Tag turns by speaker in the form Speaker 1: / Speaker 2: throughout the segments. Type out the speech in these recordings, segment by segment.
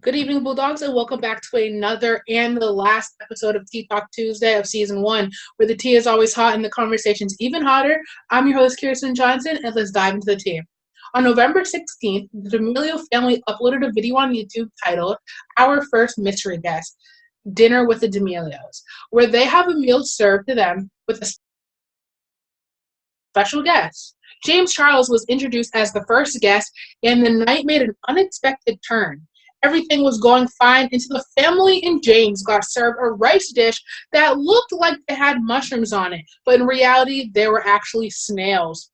Speaker 1: Good evening, Bulldogs, and welcome back to another and the last episode of Tea Talk Tuesday of Season 1, where the tea is always hot and the conversation's even hotter. I'm your host, Kiersten Johnson, and let's dive into the tea. On November 16th, the D'Amelio family uploaded a video on YouTube titled Our First Mystery Guest, Dinner with the D'Amelios, where they have a meal served to them with a special guest. James Charles was introduced as the first guest, and the night made an unexpected turn. Everything was going fine until the family and James got served a rice dish that looked like it had mushrooms on it, but in reality, they were actually snails.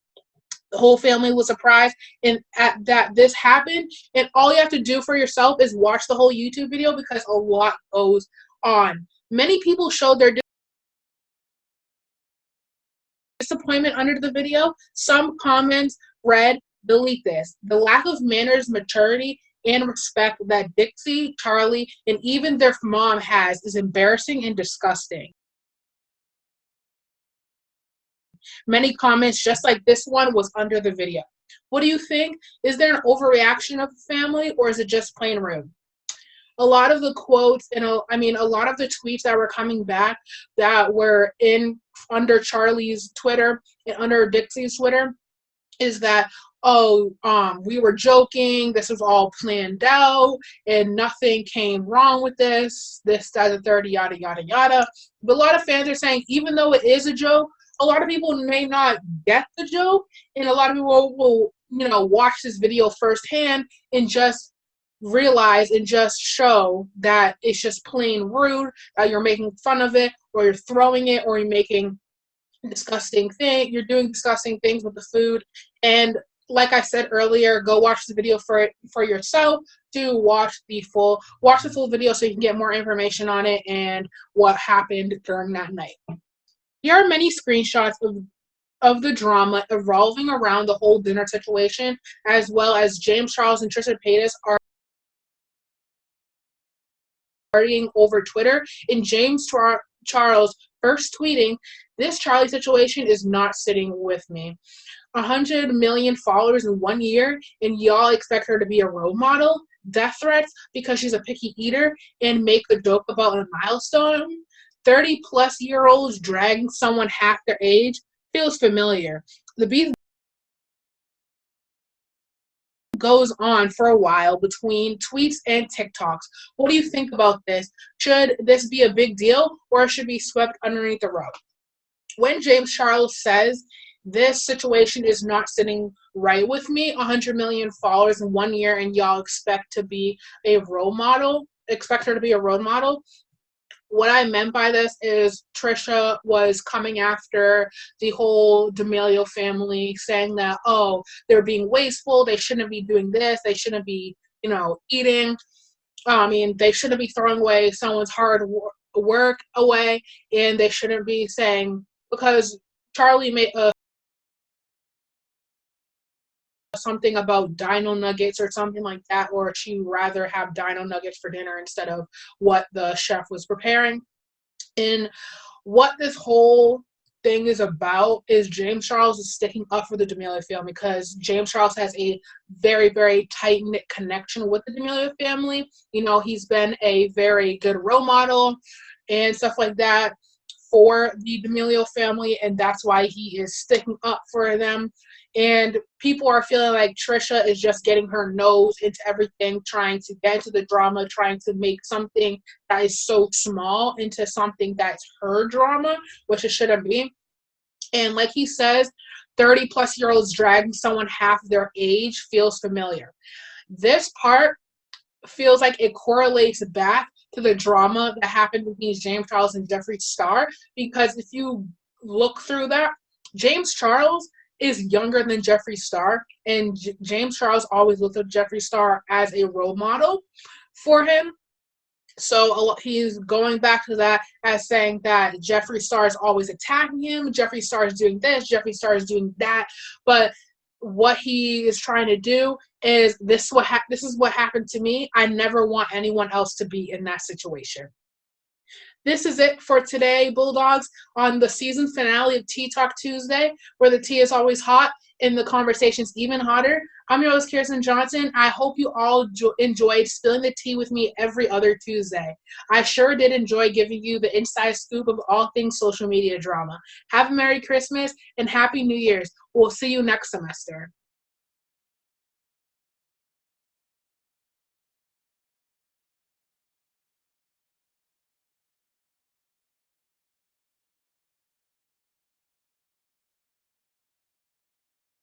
Speaker 1: The whole family was surprised that this happened, and all you have to do for yourself is watch the whole YouTube video because a lot goes on. Many people showed their disappointment under the video. Some comments read, "Delete this. The lack of manners, maturity, and respect that Dixie, Charli, and even their mom has is embarrassing and disgusting." Many comments just like this one was under the video. What do you think? Is there an overreaction of the family, or is it just plain rude? A lot of the quotes and a lot of the tweets that were coming back that were in under Charli's Twitter and under Dixie's Twitter is that, we were joking, this was all planned out, and nothing came wrong with this, that, the third, yada, yada, yada. But a lot of fans are saying, even though it is a joke, a lot of people may not get the joke, and a lot of people will, watch this video firsthand and just realize and just show that it's just plain rude, that you're making fun of it, or you're throwing it, or you're making you're doing disgusting things with the food. And like I said earlier, go watch the video for yourself. To watch the full video so you can get more information on it and what happened during that night. Here are many screenshots of the drama revolving around the whole dinner situation, as well as James Charles and Trisha Paytas are arguing over Twitter, and James Charles first tweeting, "This Charli situation is not sitting with me. 100 million followers in 1 year, and y'all expect her to be a role model? Death threats because she's a picky eater and make a joke about a milestone? 30-plus-year-olds dragging someone half their age feels familiar." The beef goes on for a while between tweets and TikToks. What do you think about this? Should this be a big deal, or should be swept underneath the rug? When James Charles says, "This situation is not sitting right with me, 100 million followers in 1 year, and y'all expect her to be a role model," what I meant by this is Trisha was coming after the whole D'Amelio family, saying that, they're being wasteful, they shouldn't be doing this, they shouldn't be, eating. They shouldn't be throwing away someone's hard work away, and they shouldn't be saying, because Charli made something about dino nuggets or something like that, or she'd rather have dino nuggets for dinner instead of what the chef was preparing. And what this whole thing is about is James Charles is sticking up for the D'Amelio family, because James Charles has a very, very tight-knit connection with the D'Amelio family. He's been a very good role model and stuff like that for the D'Amelio family, and that's why he is sticking up for them. And people are feeling like Trisha is just getting her nose into everything, trying to get into the drama, trying to make something that is so small into something that's her drama, which it shouldn't be. And like he says, 30-plus-year-olds dragging someone half their age feels familiar. This part feels like it correlates back to the drama that happened between James Charles and Jeffree Star, because if you look through that, James Charles is younger than Jeffree Star, and James Charles always looked at Jeffree Star as a role model for him. So he's going back to that as saying that Jeffree Star is always attacking him, Jeffree Star is doing this, Jeffree Star is doing that. But what he is trying to do is, this is what happened to me. I never want anyone else to be in that situation. This is it for today, Bulldogs, on the season finale of Tea Talk Tuesday, where the tea is always hot and the conversation's even hotter. I'm your host, Kiersten Johnson. I hope you all enjoyed spilling the tea with me every other Tuesday. I sure did enjoy giving you the inside scoop of all things social media drama. Have a Merry Christmas and Happy New Year's. We'll see you next semester.